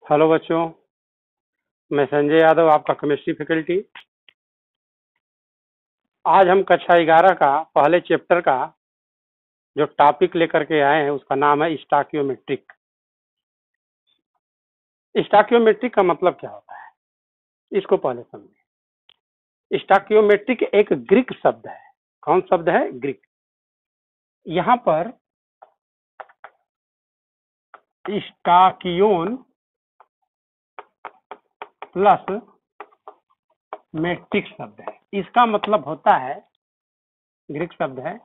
Hello बच्चों, मैं संजय यादव, आपका केमिस्ट्री फैकल्टी। आज हम कक्षा 11 का पहले चैप्टर का जो टॉपिक लेकर के आए हैं उसका नाम है स्टोइकियोमेट्रिक। स्टोइकियोमेट्रिक का मतलब क्या होता है, इसको पहले समझें। स्टोइकियोमेट्रिक एक ग्रीक शब्द है। कौन शब्द है? ग्रीक। यहाँ पर स्टोकियोन प्लस मेट्रिक शब्द है। इसका मतलब होता है, ग्रीक शब्द है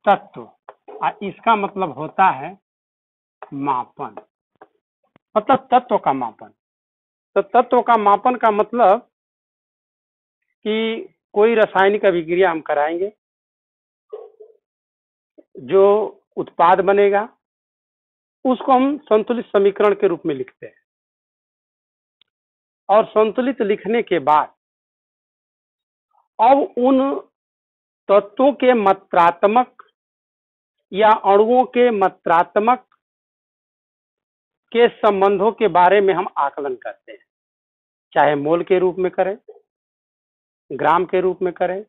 तत्व, और इसका मतलब होता है मापन, मतलब तत्व का मापन। तो तत्व का मापन का मतलब कि कोई रासायनिक अभिक्रिया हम कराएंगे, जो उत्पाद बनेगा उसको हम संतुलित समीकरण के रूप में लिखते हैं। और संतुलित लिखने के बाद अब उन तत्वों के मात्रात्मक या अणुओं के मात्रात्मक के संबंधों के बारे में हम आकलन करते हैं, चाहे मोल के रूप में करें, ग्राम के रूप में करें,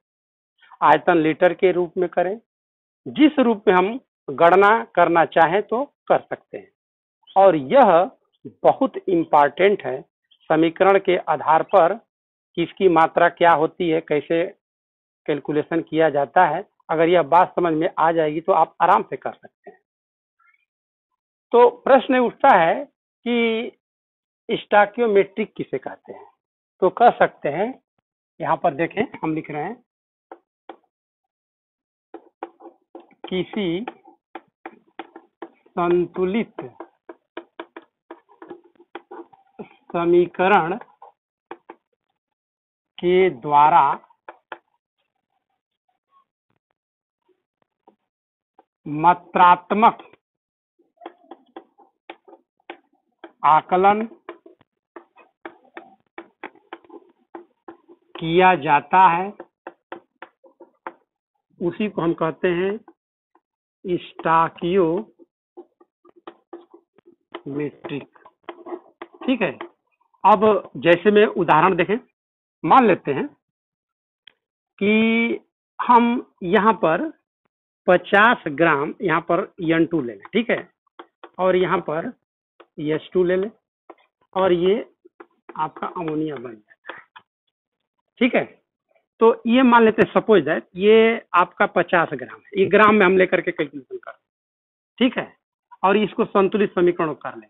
आयतन लीटर के रूप में करें, जिस रूप में हम गणना करना चाहें तो कर सकते हैं। और यह बहुत इम्पॉर्टेंट है समीकरण के आधार पर किसकी मात्रा क्या होती है, कैसे कैलकुलेशन किया जाता है। अगर यह बात समझ में आ जाएगी तो आप आराम से कर सकते हैं। तो प्रश्न उठता है कि स्टोइकियोमेट्रिक किसे कहते हैं। तो कह सकते हैं, यहाँ पर देखें, हम लिख रहे हैं किसी संतुलित समीकरण के द्वारा मात्रात्मक आकलन किया जाता है, उसी को हम कहते हैं स्टोइकियोमेट्रिक। ठीक है। अब जैसे में उदाहरण देखें, मान लेते हैं कि हम यहाँ पर 50 ग्राम यहाँ पर N2 ले लें, ठीक है, और यहाँ पर H2 ले लें, और ये आपका अमोनिया बन जाए। ठीक है। तो ये मान लेते हैं, सपोज दैट ये आपका 50 ग्राम है, ये ग्राम में हम लेकर के कैलकुलेशन कर, ठीक है, और इसको संतुलित समीकरण कर लें।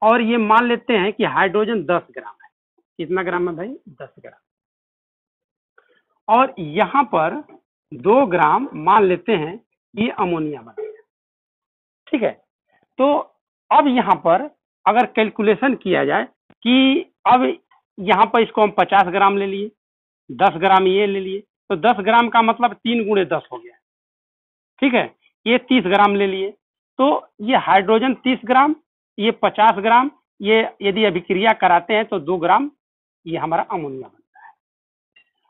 और ये मान लेते हैं कि हाइड्रोजन 10 ग्राम है। कितना ग्राम है भाई? 10 ग्राम। और यहाँ पर 2 ग्राम मान लेते हैं ये अमोनिया बनेगा। ठीक है। तो अब यहाँ पर अगर कैलकुलेशन किया जाए कि अब यहाँ पर इसको हम 50 ग्राम ले लिए, 10 ग्राम ये ले लिए, तो 10 ग्राम का मतलब 3 गुणे 10 हो गया। ठीक है। ये 30 ग्राम ले लिए, तो ये हाइड्रोजन 30 ग्राम, ये 50 ग्राम, ये यदि अभिक्रिया कराते हैं तो 2 ग्राम ये हमारा अमोनिया बनता है।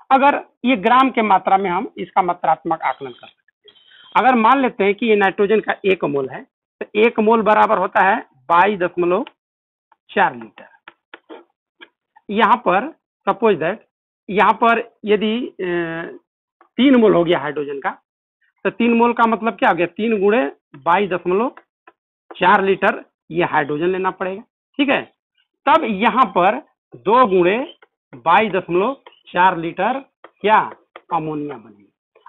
अगर ये ग्राम के मात्रा में हम इसका मात्रात्मक आकलन कर सकते हैं। अगर मान लेते हैं कि ये नाइट्रोजन का 1 मोल है, तो 1 मोल बराबर होता है 22.4 लीटर। यहाँ पर सपोज दैट यहाँ पर यदि 3 मोल हो गया हाइड्रोजन का, तो 3 मोल का मतलब क्या हो गया? 3 गुणे 22.4 लीटर ये हाइड्रोजन लेना पड़ेगा। ठीक है। तब यहाँ पर 2 गुणे 22.4 लीटर क्या अमोनिया बनेगी।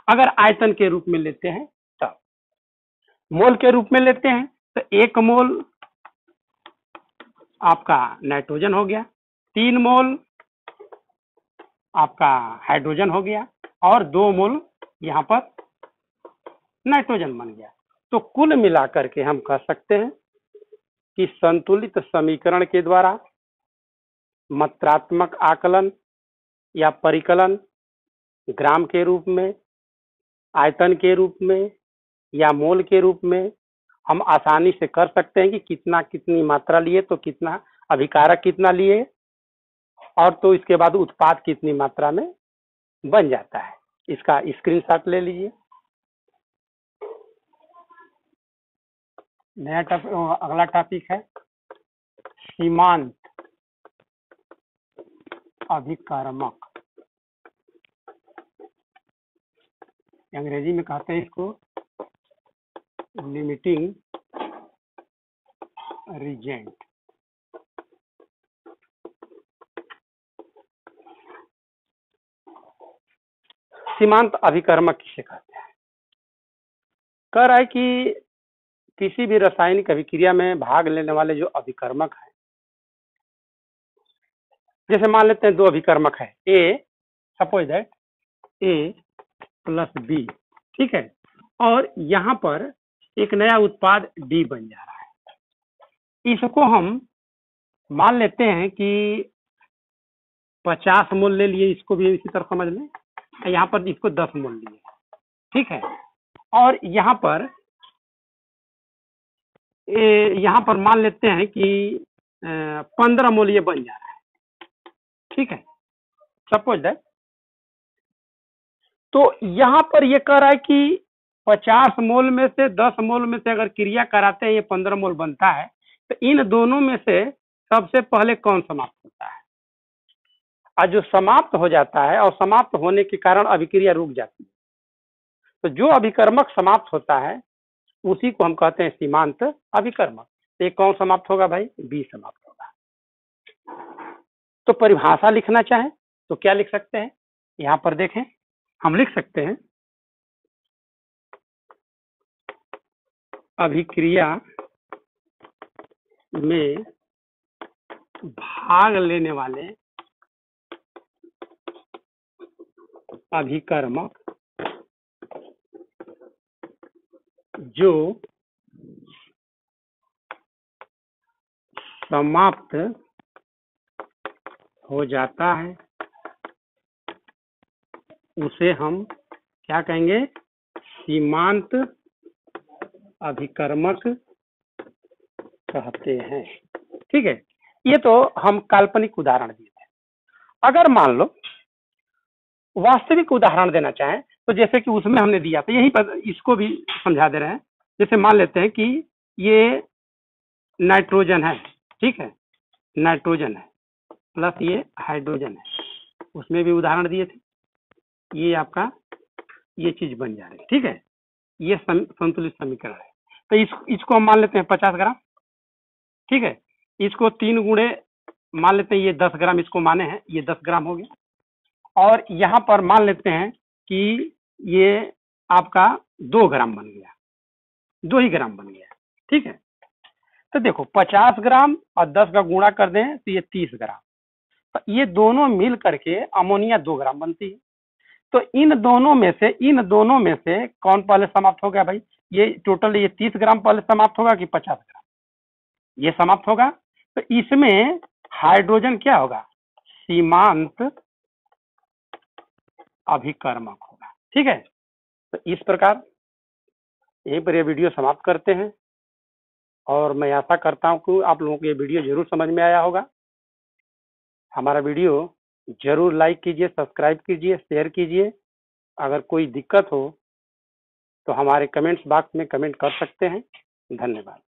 अगर आयतन के रूप में लेते हैं, तब मोल के रूप में लेते हैं तो 1 मोल आपका नाइट्रोजन हो गया, 3 मोल आपका हाइड्रोजन हो गया, और 2 मोल यहाँ पर नाइट्रोजन बन गया। तो कुल मिलाकर के हम कह सकते हैं कि संतुलित समीकरण के द्वारा मात्रात्मक आकलन या परिकलन ग्राम के रूप में, आयतन के रूप में या मोल के रूप में हम आसानी से कर सकते हैं कि कितना कितनी मात्रा लिए तो कितना अभिकारक कितना लिए, और तो इसके बाद उत्पाद कितनी मात्रा में बन जाता है। इसका स्क्रीनशॉट ले लीजिए। नया अगला टॉपिक है सीमांत अभिकर्मक, अंग्रेजी में कहते हैं इसको लिमिटिंग रीजेंट। सीमांत अभिकर्मक किसे कहते हैं? कह रहा है कि किसी भी रासायनिक अभिक्रिया में भाग लेने वाले जो अभिकर्मक है, जैसे मान लेते हैं दो अभिकर्मक है A, suppose that A plus B, ठीक है, और यहाँ पर एक नया उत्पाद डी बन जा रहा है। इसको हम मान लेते हैं कि 50 मोल ले लिए, इसको भी इसी तरह समझ लें, यहाँ पर इसको 10 मोल लिए, ठीक है, और यहाँ पर मान लेते हैं कि 15 मोल ये बन जा रहा है, ठीक है, सपोज दैट। तो यहाँ पर ये कह रहा है कि 50 मोल में से 10 मोल में से अगर क्रिया कराते हैं ये 15 मोल बनता है, तो इन दोनों में से सबसे पहले कौन समाप्त होता है? और जो समाप्त हो जाता है और समाप्त होने के कारण अभिक्रिया रुक जाती है, तो जो अभिकर्मक समाप्त होता है उसी को हम कहते हैं सीमांत अभिकर्मक। तो कौन समाप्त होगा भाई? बी समाप्त होगा। तो परिभाषा लिखना चाहे तो क्या लिख सकते हैं? यहाँ पर देखें, हम लिख सकते हैं अभिक्रिया में भाग लेने वाले अभिकर्मक जो समाप्त हो जाता है उसे हम क्या कहेंगे? सीमांत अभिकर्मक कहते हैं, ठीक है। ये तो हम काल्पनिक उदाहरण दिए थे। अगर मान लो वास्तविक उदाहरण देना चाहें तो जैसे कि उसमें हमने दिया था, यही पर इसको भी समझा दे रहे हैं। जैसे मान लेते हैं कि ये नाइट्रोजन है, ठीक है, नाइट्रोजन है प्लस ये हाइड्रोजन है, उसमें भी उदाहरण दिए थे। ये आपका ये चीज बन जा रही है, ठीक है, ये संतुलित समीकरण है। तो इसको हम मान लेते हैं 50 ग्राम, ठीक है, इसको 3 गुणे मान लेते हैं, ये 10 ग्राम इसको माने हैं, ये 10 ग्राम हो गया, और यहाँ पर मान लेते हैं कि ये आपका 2 ग्राम बन गया, 2 ही ग्राम बन गया, ठीक है। तो देखो 50 ग्राम और 10 का गुणा कर दें तो ये 30 ग्राम, तो ये दोनों मिल करके अमोनिया 2 ग्राम बनती है। तो इन दोनों में से कौन पहले समाप्त हो गया भाई? ये टोटल ये 30 ग्राम पहले समाप्त होगा कि 50 ग्राम? ये समाप्त होगा। तो इसमें हाइड्रोजन क्या होगा? सीमांत अभिकर्मक होगा, ठीक है। तो इस प्रकार यहीं पर ये वीडियो समाप्त करते हैं, और मैं आशा करता हूं कि आप लोगों को ये वीडियो जरूर समझ में आया होगा। हमारा वीडियो जरूर लाइक कीजिए, सब्सक्राइब कीजिए, शेयर कीजिए। अगर कोई दिक्कत हो तो हमारे कमेंट्स बॉक्स में कमेंट कर सकते हैं। धन्यवाद।